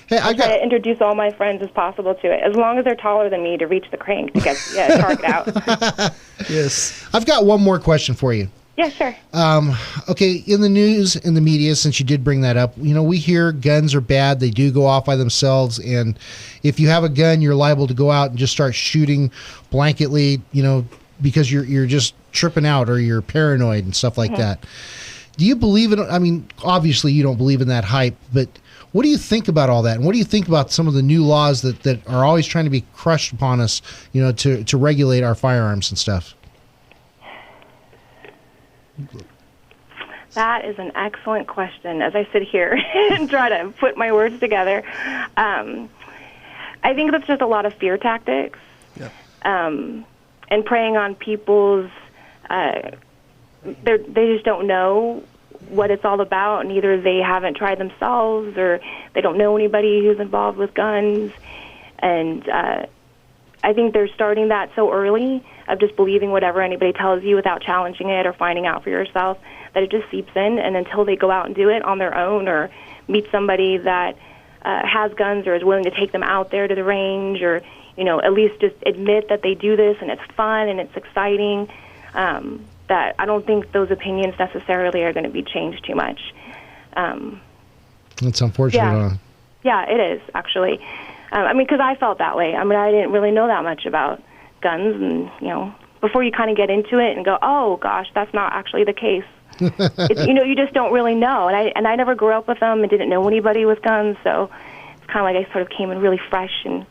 Hey, I try to introduce all my friends as possible to it, as long as they're taller than me to reach the crank to get the target out. Yes. I've got one more question for you. Yeah, sure. Okay, in the news, in the media, since you did bring that up, we hear guns are bad. They do go off by themselves, and if you have a gun, you're liable to go out and just start shooting blanketly, because you're just tripping out or you're paranoid and stuff like that. Do you believe in, obviously you don't believe in that hype, but what do you think about all that? And what do you think about some of the new laws that are always trying to be crushed upon us, to regulate our firearms and stuff? That is an excellent question. As I sit here and try to put my words together, I think that's just a lot of fear tactics, and preying on people's they just don't know what it's all about, and either they haven't tried themselves or they don't know anybody who's involved with guns. And I think they're starting that so early of just believing whatever anybody tells you without challenging it or finding out for yourself, that it just seeps in. And until they go out and do it on their own or meet somebody that has guns or is willing to take them out there to the range, or at least just admit that they do this and it's fun and it's exciting, that I don't think those opinions necessarily are going to be changed too much. That's unfortunate. Yeah. Huh? Yeah, it is, actually. Because I felt that way. I didn't really know that much about guns, and, before you kind of get into it and go, oh, gosh, that's not actually the case. You just don't really know. And I never grew up with them and didn't know anybody with guns, so it's kind of like I sort of came in really fresh and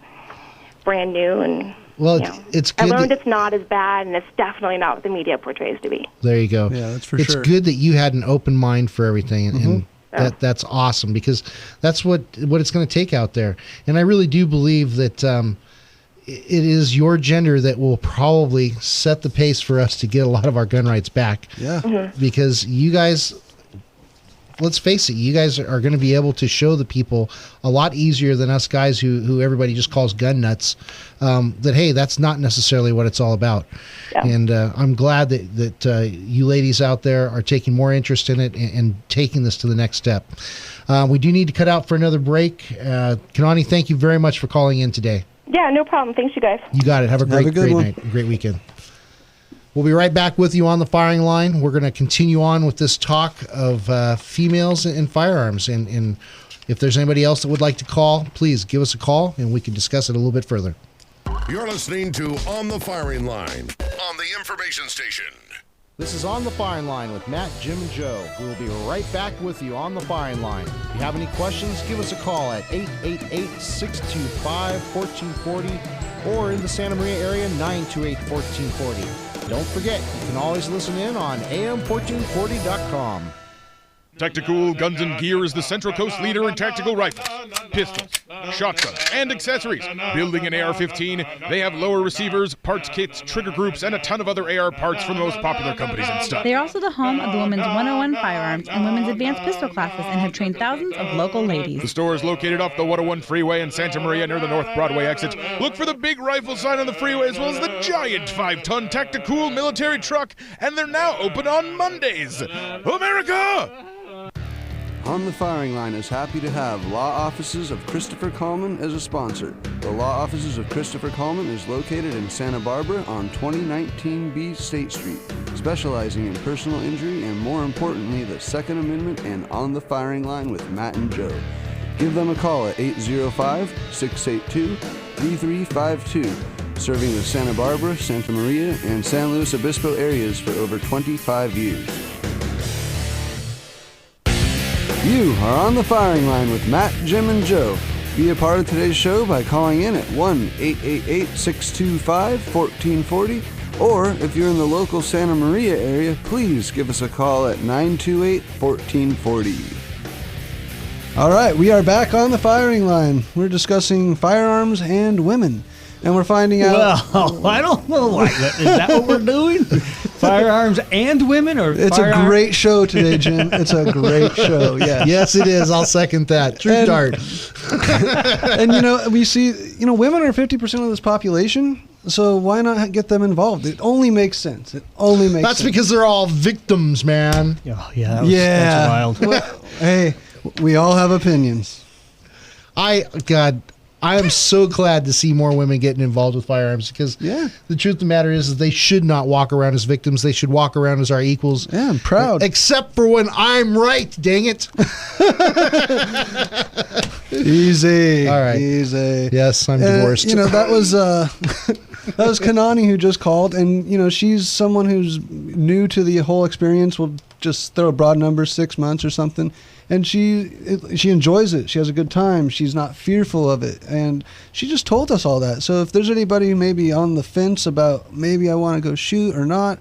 brand new. And well, it's good. I learned it's not as bad, and it's definitely not what the media portrays to be. There you go. Yeah, that's for it's sure. It's good that you had an open mind for everything, and that's awesome, because that's what it's going to take out there. And I really do believe that it is your gender that will probably set the pace for us to get a lot of our gun rights back. Yeah. Because you guys, let's face it, you guys are going to be able to show the people a lot easier than us guys who everybody just calls gun nuts, that, hey, that's not necessarily what it's all about. Yeah. And I'm glad that you ladies out there are taking more interest in it and taking this to the next step. We do need to cut out for another break. Kanani, thank you very much for calling in today. Yeah, no problem. Thanks, you guys. You got it. Have a great good one. night, great weekend. We'll be right back with you on the firing line. We're going to continue on with this talk of females and firearms. And if there's anybody else that would like to call, please give us a call and we can discuss it a little bit further. You're listening to On the Firing Line on the information station. This is On the Firing Line with Matt, Jim, and Joe. We will be right back with you on the firing line. If you have any questions, give us a call at 888-625-1440 or in the Santa Maria area, 928-1440. Don't forget, you can always listen in on am1440.com. Tactical Guns and Gear is the Central Coast leader in tactical rifles, pistols, shotguns, and accessories. Building an AR-15, they have lower receivers, parts kits, trigger groups, and a ton of other AR parts from the most popular companies and stuff. They are also the home of the Women's 101 Firearms and Women's Advanced Pistol classes and have trained thousands of local ladies. The store is located off the 101 freeway in Santa Maria near the North Broadway exit. Look for the big rifle sign on the freeway as well as the giant 5-ton Tactical military truck, and they're now open on Mondays. America! On the Firing Line is happy to have Law Offices of Christopher Coleman as a sponsor. The Law Offices of Christopher Coleman is located in Santa Barbara on 2019B State Street, specializing in personal injury and, more importantly, the Second Amendment and On the Firing Line with Matt and Joe. Give them a call at 805-682-3352, serving the Santa Barbara, Santa Maria, and San Luis Obispo areas for over 25 years. You are on the firing line with Matt, Jim, and Joe. Be a part of today's show by calling in at 1-888-625-1440, or if you're in the local Santa Maria area, please give us a call at 928-1440. All right, we are back on the firing line. We're discussing firearms and women. And we're finding out... Well, I don't know. Is that what we're doing? Firearms and women? Or it's a great show today, Jim. It's a great show, yes. Yes, it is. I'll second that. True start. And, we see, women are 50% of this population, so why not get them involved? It only makes sense. That's because they're all victims, man. Oh, yeah, that's wild. Well, hey, we all have opinions. I am so glad to see more women getting involved with firearms, because the truth of the matter is they should not walk around as victims. They should walk around as our equals. Yeah, I'm proud. Except for when I'm right, dang it. Easy. All right. Easy. Yes, I'm divorced. That was that was Kanani who just called, and she's someone who's new to the whole experience. We'll just throw a broad number, 6 months or something. And she enjoys it. She has a good time. She's not fearful of it. And she just told us all that. So if there's anybody maybe on the fence about maybe I want to go shoot or not,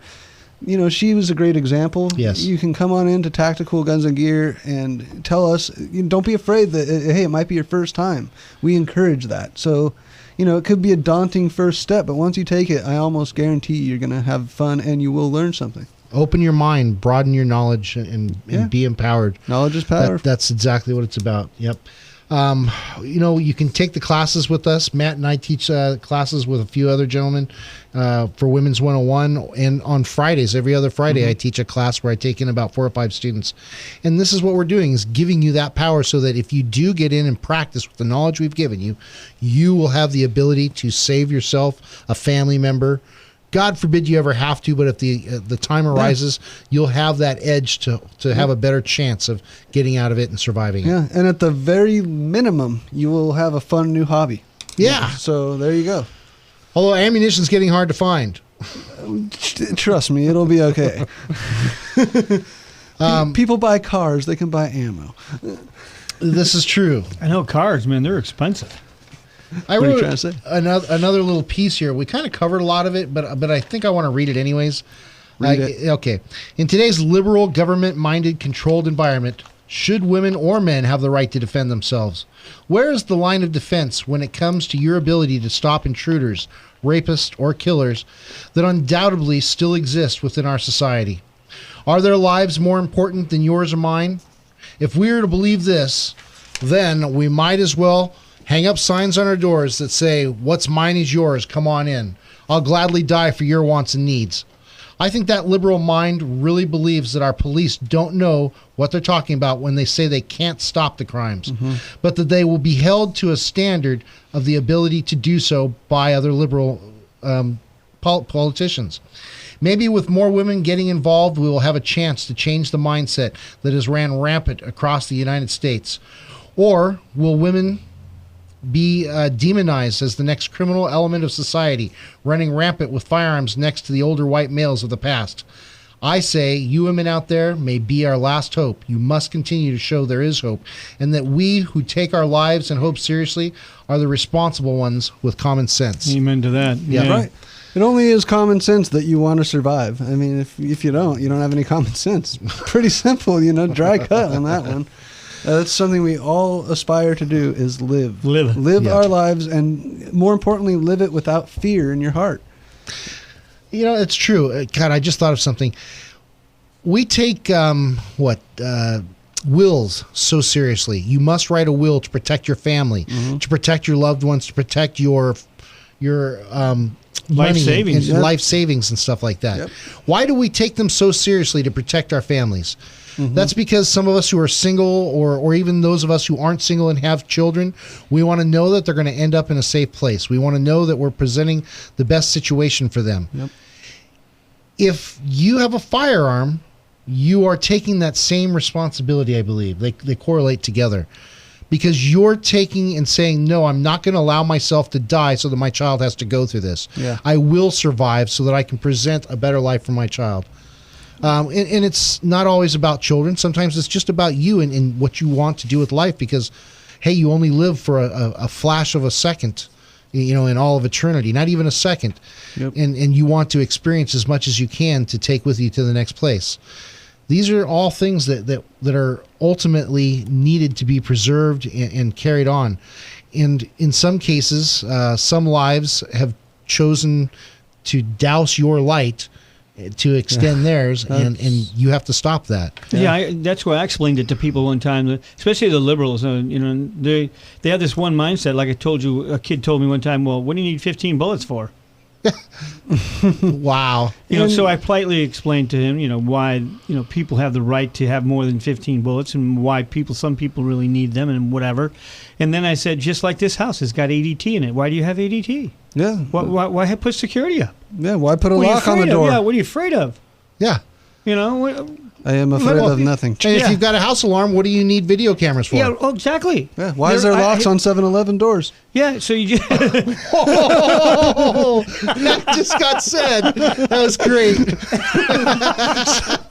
you know, she was a great example. Yes. You can come on into Tactical Guns and Gear and tell us, don't be afraid that, hey, it might be your first time. We encourage that. So, you know, it could be a daunting first step, but once you take it, I almost guarantee you're going to have fun and you will learn something. Open your mind, broaden your knowledge, and be empowered. Knowledge is power. That's exactly what it's about. Yep. You know, you can take the classes with us. Matt and I teach classes with a few other gentlemen for Women's 101. And on Fridays, every other Friday, I teach a class where I take in about 4 or 5 students. And this is what we're doing, is giving you that power so that if you do get in and practice with the knowledge we've given you, you will have the ability to save yourself, a family member. God forbid you ever have to, but if the time arises, you'll have that edge to have a better chance of getting out of it and surviving it. Yeah, and at the very minimum, you will have a fun new hobby. Yeah. So there you go. Although ammunition's getting hard to find. Trust me, it'll be okay. People buy cars, they can buy ammo. This is true. I know cars, man, they're expensive. I What are you wrote trying to say? another little piece here. We kind of covered a lot of it, but I think I want to read it anyways. Read it. Okay. In today's liberal, government-minded, controlled environment, should women or men have the right to defend themselves? Where is the line of defense when it comes to your ability to stop intruders, rapists, or killers that undoubtedly still exist within our society? Are their lives more important than yours or mine? If we are to believe this, then we might as well hang up signs on our doors that say, "What's mine is yours, come on in. I'll gladly die for your wants and needs." I think that liberal mind really believes that our police don't know what they're talking about when they say they can't stop the crimes, but that they will be held to a standard of the ability to do so by other liberal politicians. Maybe with more women getting involved, we will have a chance to change the mindset that has ran rampant across the United States. Or will women be demonized as the next criminal element of society, running rampant with firearms next to the older white males of the past? I say, you women out there may be our last hope. You must continue to show there is hope, and that we who take our lives and hope seriously are the responsible ones with common sense. Amen to that. Yeah. Right. It only is common sense that you want to survive. I mean, if you don't have any common sense. Pretty simple, dry cut on that one. That's something we all aspire to do, is live. Live our lives, and more importantly, live it without fear in your heart. It's true. God, I just thought of something. We take wills so seriously. You must write a will to protect your family, to protect your loved ones, to protect your life savings, life savings and stuff like that. Yep. Why do we take them so seriously to protect our families? That's because some of us who are single, or even those of us who aren't single and have children, we want to know that they're going to end up in a safe place. We want to know that we're presenting the best situation for them. Yep. If you have a firearm, you are taking that same responsibility, I believe. They correlate together. Because you're taking and saying, no, I'm not going to allow myself to die so that my child has to go through this. Yeah. I will survive so that I can present a better life for my child. And it's not always about children. Sometimes it's just about you and what you want to do with life, because, hey, you only live for a flash of a second, in all of eternity, not even a second. Yep. And you want to experience as much as you can to take with you to the next place. These are all things that are ultimately needed to be preserved and carried on. And in some cases, some lives have chosen to douse your light to extend theirs, and you have to stop that. Yeah, that's why I explained it to people one time, especially the liberals. They have this one mindset. Like I told you, a kid told me one time, well, what do you need 15 bullets for? Wow. So I politely explained to him, why, people have the right to have more than 15 bullets, and why some people really need them and whatever. And then I said, just like this house has got ADT in it, why do you have ADT? Yeah. Why put security up? Yeah, why put a lock on the door? Yeah, what are you afraid of? Yeah. I am afraid of nothing. And if you've got a house alarm, what do you need video cameras for? Yeah, exactly. Yeah, why is there locks on 7-Eleven doors? Yeah, so you just... Oh, that just got said. That was great.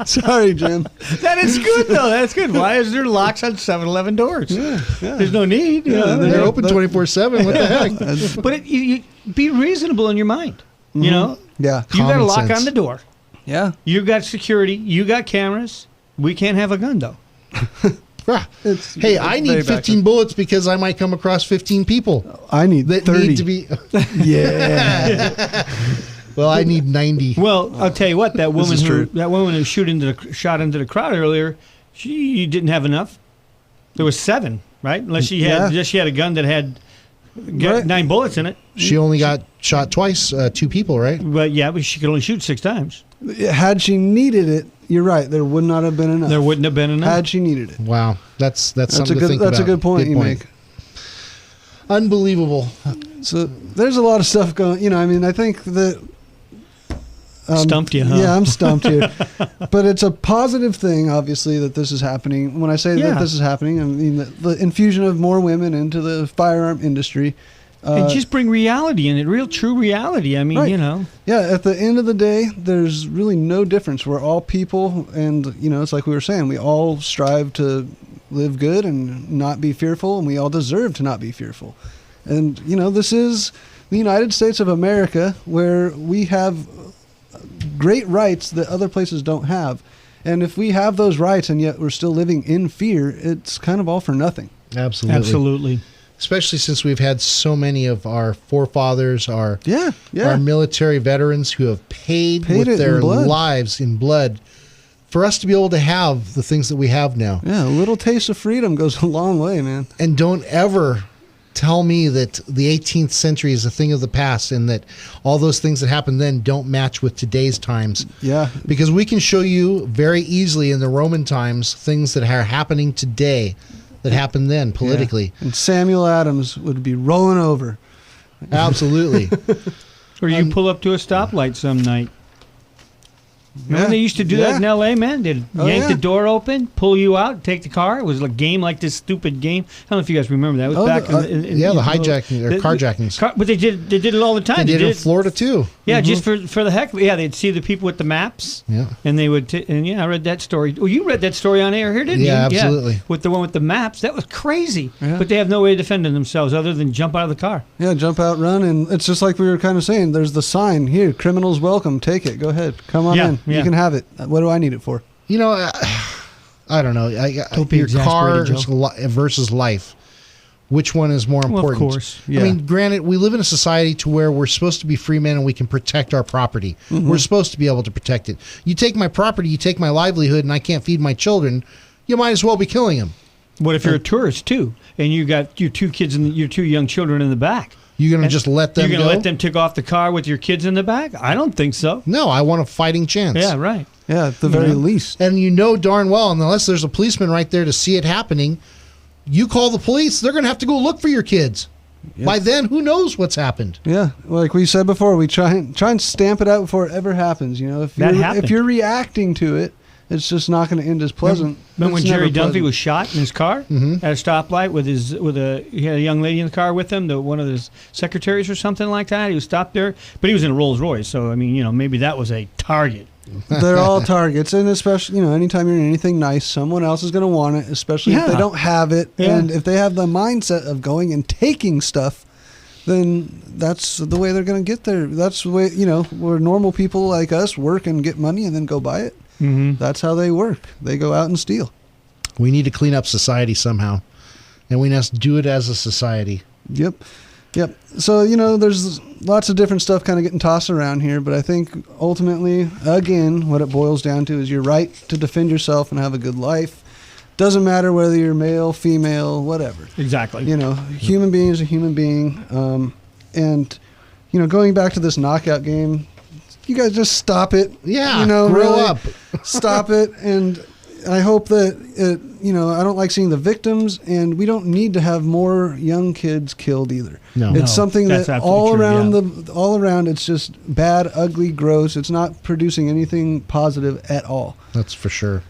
Sorry, Jim. That is good, though. That's good. Why is there locks on 7-Eleven doors? Yeah. There's no need. They're open 24/7. What the heck? But you be reasonable in your mind. Yeah. You got a lock on the door. Yeah. You got security. You got cameras. We can't have a gun, though. Hey, I need 15 bullets because I might come across 15 people. I need that 30. need to be. Yeah. Well, I need 90. Well, I'll tell you what. That woman who shot into the crowd earlier, she didn't have enough. There was 7, right? Unless she had a gun that had 9 bullets in it. She only got shot twice, 2 people, right? But she could only shoot 6 times. Had she needed it, you're right. There would not have been enough. There wouldn't have been enough. Had she needed it. Wow, that's something to think about. That's a good point you make. Unbelievable. So there's a lot of stuff going. You know, I mean, I think that. Stumped you, huh? Yeah, I'm stumped here. But it's a positive thing, obviously, that this is happening. When I say that this is happening, I mean the infusion of more women into the firearm industry. And just bring reality in it, real true reality. I mean, you know. Yeah, at the end of the day, there's really no difference. We're all people, and, you know, it's like we were saying, we all strive to live good and not be fearful, and we all deserve to not be fearful. And, you know, this is the United States of America, where we have great rights that other places don't have. And if we have those rights and yet we're still living in fear, it's kind of all for nothing. Absolutely. Especially since we've had so many of our forefathers, our military veterans who have paid with their lives in blood for us to be able to have the things that we have now. Yeah, a little taste of freedom goes a long way, man. And don't ever tell me that the 18th century is a thing of the past and that all those things that happened then don't match with today's times. Yeah. Because we can show you very easily in the Roman times things that are happening today that happened then politically. Yeah. And Samuel Adams would be rolling over. Absolutely. Or you pull up to a stoplight some night. Remember they used to do that in L.A., man? They'd yank the door open, pull you out, take the car. It was a game like this stupid game. I don't know if you guys remember that. It was back in the hijacking or carjackings. But they did it all the time. They did it in Florida too. Yeah, just for the heck of it. Yeah, they'd see the people with the maps. Yeah. And they would, I read that story. Oh, you read that story on air here, didn't you? Yeah, absolutely. With the one with the maps. That was crazy. Yeah. But they have no way of defending themselves other than jump out of the car. Yeah, jump out, run. And it's just like we were kind of saying, there's the sign here, criminals welcome, take it, go ahead, come on in. You can have it. What do I need it for? You know, I don't know. Your car versus life. Which one is more important? Well, of course. Yeah. I mean, granted, we live in a society to where we're supposed to be free men and we can protect our property. Mm-hmm. We're supposed to be able to protect it. You take my property, you take my livelihood, and I can't feed my children, you might as well be killing them. What if you're a tourist, too, and you got your 2 kids and your 2 young children in the back? You're going to just let them go? You're going to let them take off the car with your kids in the back? I don't think so. No, I want a fighting chance. Yeah, right. Yeah, at the very least. And you know darn well, unless there's a policeman right there to see it happening, you call the police, they're going to have to go look for your kids. Yep. By then, who knows what's happened? Yeah, like we said before, we try and stamp it out before it ever happens. You know, if you're reacting to it, it's just not going to end as pleasant. Remember when Jerry Dunphy was shot in his car at a stoplight he had a young lady in the car with him, one of his secretaries or something like that. He was stopped there, but he was in a Rolls Royce, so I mean, you know, maybe that was a target. They're all targets, and especially, you know, anytime you're in anything nice, someone else is going to want it, especially if they don't have it. Yeah. And if they have the mindset of going and taking stuff, then that's the way they're going to get there. That's the way, you know, where normal people like us work and get money and then go buy it. Mm-hmm. That's how they work. They go out and steal. We need to clean up society somehow, and we must do it as a society. Yep. So, you know, there's lots of different stuff kind of getting tossed around here, but I think ultimately, again, what it boils down to is your right to defend yourself and have a good life. Doesn't matter whether you're male, female, whatever. Exactly. You know, human being is a human being. And, you know, going back to this knockout game, you guys just stop it. Yeah, you know, grow really up. Stop it. And I hope that it, you know, I don't like seeing the victims, and we don't need to have more young kids killed either. No, it's something that all around all around it's just bad, ugly, gross. It's not producing anything positive at all. That's for sure.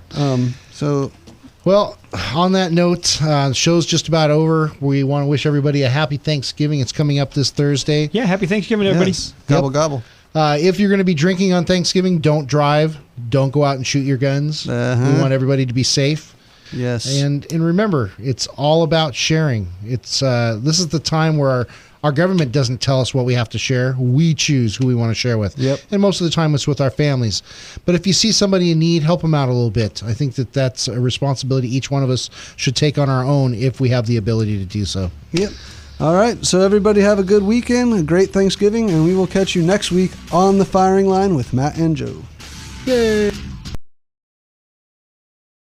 Well, on that note, the show's just about over. We want to wish everybody a happy Thanksgiving. It's coming up this Thursday. Yeah, happy Thanksgiving, everybody. Yes. Gobble, gobble. If you're going to be drinking on Thanksgiving, don't drive. Don't go out and shoot your guns. We want everybody to be safe. Yes. And remember, it's all about sharing. It's this is the time where Our government doesn't tell us what we have to share. We choose who we want to share with. Yep. And most of the time it's with our families. But if you see somebody in need, help them out a little bit. I think that that's a responsibility each one of us should take on our own if we have the ability to do so. Yep. All right. So everybody have a good weekend, a great Thanksgiving, and we will catch you next week on The Firing Line with Matt and Joe. Yay!